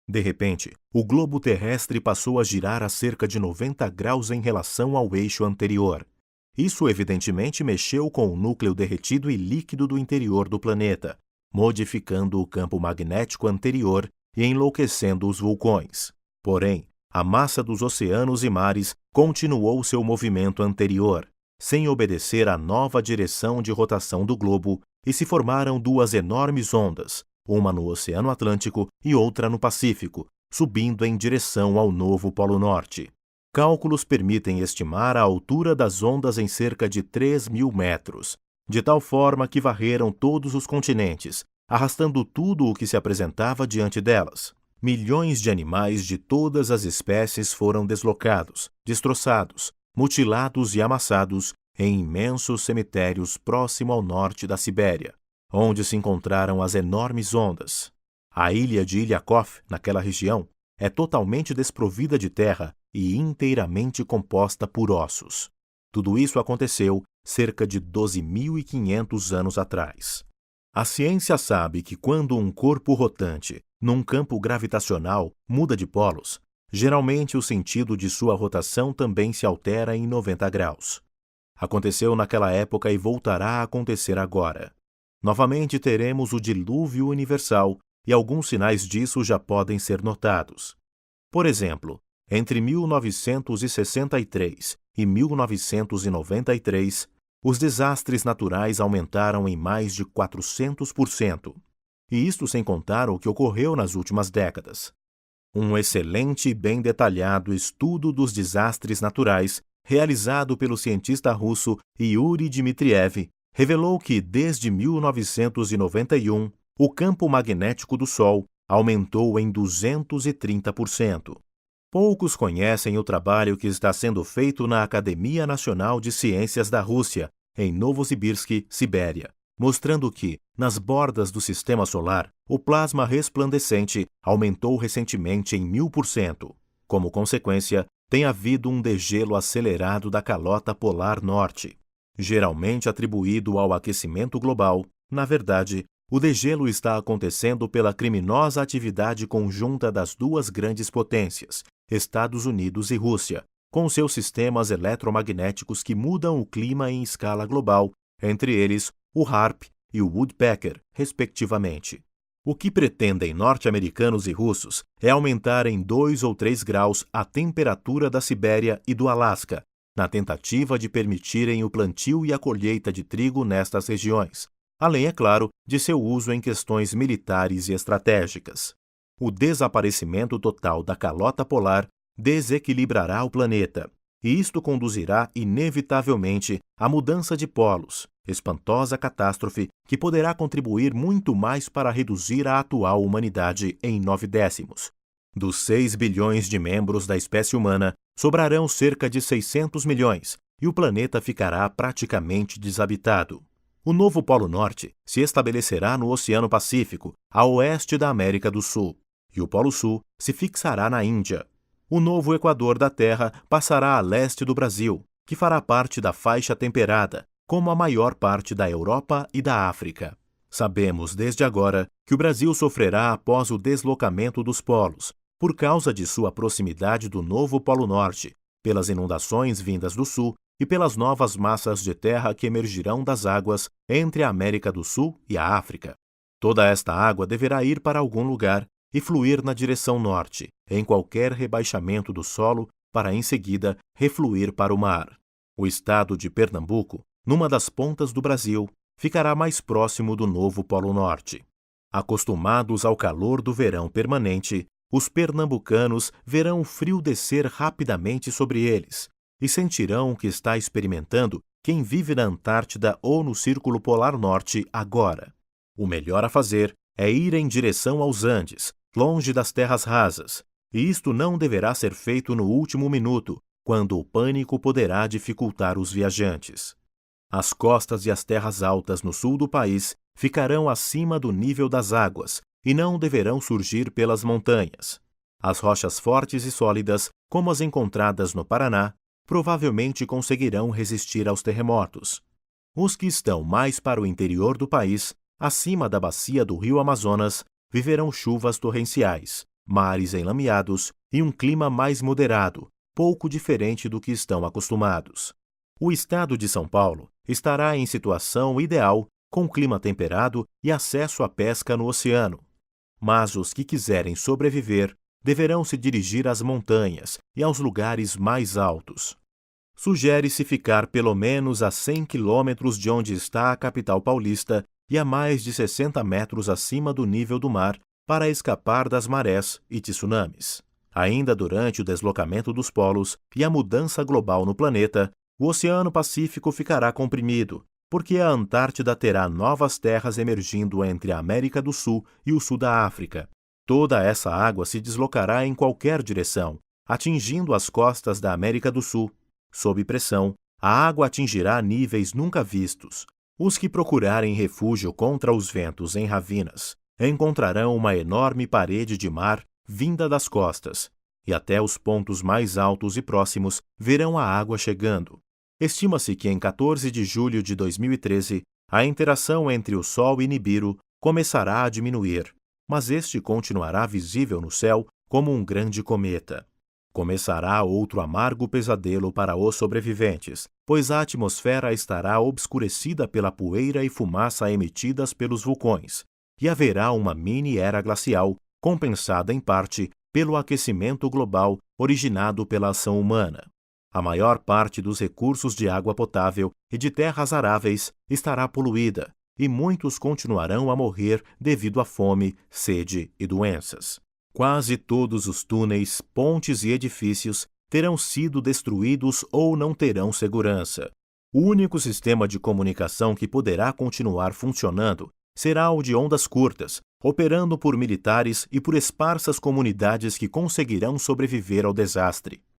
De repente, o globo terrestre passou a girar a cerca de 90 graus em relação ao eixo anterior. Isso evidentemente mexeu com o núcleo derretido e líquido do interior do planeta, modificando o campo magnético anterior e enlouquecendo os vulcões. Porém, a massa dos oceanos e mares continuou seu movimento anterior, sem obedecer à nova direção de rotação do globo, e se formaram duas enormes ondas, uma no Oceano Atlântico e outra no Pacífico, subindo em direção ao novo Polo Norte. Cálculos permitem estimar a altura das ondas em cerca de 3.000 metros, de tal forma que varreram todos os continentes, arrastando tudo o que se apresentava diante delas. Milhões de animais de todas as espécies foram deslocados, destroçados, mutilados e amassados em imensos cemitérios próximo ao norte da Sibéria, onde se encontraram as enormes ondas. A ilha de Ilhakov, naquela região, é totalmente desprovida de terra e inteiramente composta por ossos. Tudo isso aconteceu cerca de 12.500 anos atrás. A ciência sabe que quando um corpo rotante, num campo gravitacional, muda de polos, geralmente o sentido de sua rotação também se altera em 90 graus. Aconteceu naquela época e voltará a acontecer agora. Novamente teremos o dilúvio universal e alguns sinais disso já podem ser notados. Por exemplo, entre 1963 e 1993, os desastres naturais aumentaram em mais de 400%. E isto sem contar o que ocorreu nas últimas décadas. Um excelente e bem detalhado estudo dos desastres naturais, realizado pelo cientista russo Yuri Dmitriev, revelou que, desde 1991, o campo magnético do Sol aumentou em 230%. Poucos conhecem o trabalho que está sendo feito na Academia Nacional de Ciências da Rússia, em Novosibirsk, Sibéria, mostrando que, nas bordas do Sistema Solar, o plasma resplandecente aumentou recentemente em 1000%. Como consequência, tem havido um degelo acelerado da calota polar norte. Geralmente atribuído ao aquecimento global, na verdade, o degelo está acontecendo pela criminosa atividade conjunta das duas grandes potências, Estados Unidos e Rússia, com seus sistemas eletromagnéticos que mudam o clima em escala global, entre eles o HAARP e o Woodpecker, respectivamente. O que pretendem norte-americanos e russos é aumentar em 2 ou 3 graus a temperatura da Sibéria e do Alasca, na tentativa de permitirem o plantio e a colheita de trigo nestas regiões, além, é claro, de seu uso em questões militares e estratégicas. O desaparecimento total da calota polar desequilibrará o planeta, e isto conduzirá inevitavelmente à mudança de polos, espantosa catástrofe que poderá contribuir muito mais para reduzir a atual humanidade em 9/10. Dos 6 bilhões de membros da espécie humana, sobrarão cerca de 600 milhões, e o planeta ficará praticamente desabitado. O novo Polo Norte se estabelecerá no Oceano Pacífico, a oeste da América do Sul, e o Polo Sul se fixará na Índia. O novo Equador da Terra passará a leste do Brasil, que fará parte da faixa temperada, como a maior parte da Europa e da África. Sabemos desde agora que o Brasil sofrerá após o deslocamento dos polos, por causa de sua proximidade do novo Polo Norte, pelas inundações vindas do Sul e pelas novas massas de terra que emergirão das águas entre a América do Sul e a África. Toda esta água deverá ir para algum lugar e fluir na direção norte, em qualquer rebaixamento do solo, para em seguida refluir para o mar. O estado de Pernambuco, numa das pontas do Brasil, ficará mais próximo do novo Polo Norte. Acostumados ao calor do verão permanente, os pernambucanos verão o frio descer rapidamente sobre eles e sentirão o que está experimentando quem vive na Antártida ou no Círculo Polar Norte agora. O melhor a fazer é ir em direção aos Andes, longe das terras rasas, e isto não deverá ser feito no último minuto, quando o pânico poderá dificultar os viajantes. As costas e as terras altas no sul do país ficarão acima do nível das águas e não deverão surgir pelas montanhas. As rochas fortes e sólidas, como as encontradas no Paraná, provavelmente conseguirão resistir aos terremotos. Os que estão mais para o interior do país, acima da bacia do rio Amazonas, viverão chuvas torrenciais, mares enlameados e um clima mais moderado, pouco diferente do que estão acostumados. O estado de São Paulo estará em situação ideal, com clima temperado e acesso à pesca no oceano. Mas os que quiserem sobreviver deverão se dirigir às montanhas e aos lugares mais altos. Sugere-se ficar pelo menos a 100 quilômetros de onde está a capital paulista e a mais de 60 metros acima do nível do mar para escapar das marés e tsunamis. Ainda durante o deslocamento dos polos e a mudança global no planeta, o Oceano Pacífico ficará comprimido, porque a Antártida terá novas terras emergindo entre a América do Sul e o sul da África. Toda essa água se deslocará em qualquer direção, atingindo as costas da América do Sul. Sob pressão, a água atingirá níveis nunca vistos. Os que procurarem refúgio contra os ventos em ravinas encontrarão uma enorme parede de mar vinda das costas, e até os pontos mais altos e próximos verão a água chegando. Estima-se que em 14 de julho de 2013, a interação entre o Sol e Nibiru começará a diminuir, mas este continuará visível no céu como um grande cometa. Começará outro amargo pesadelo para os sobreviventes, pois a atmosfera estará obscurecida pela poeira e fumaça emitidas pelos vulcões, e haverá uma mini-era glacial, compensada em parte pelo aquecimento global originado pela ação humana. A maior parte dos recursos de água potável e de terras aráveis estará poluída, e muitos continuarão a morrer devido à fome, sede e doenças. Quase todos os túneis, pontes e edifícios terão sido destruídos ou não terão segurança. O único sistema de comunicação que poderá continuar funcionando será o de ondas curtas, operando por militares e por esparsas comunidades que conseguirão sobreviver ao desastre.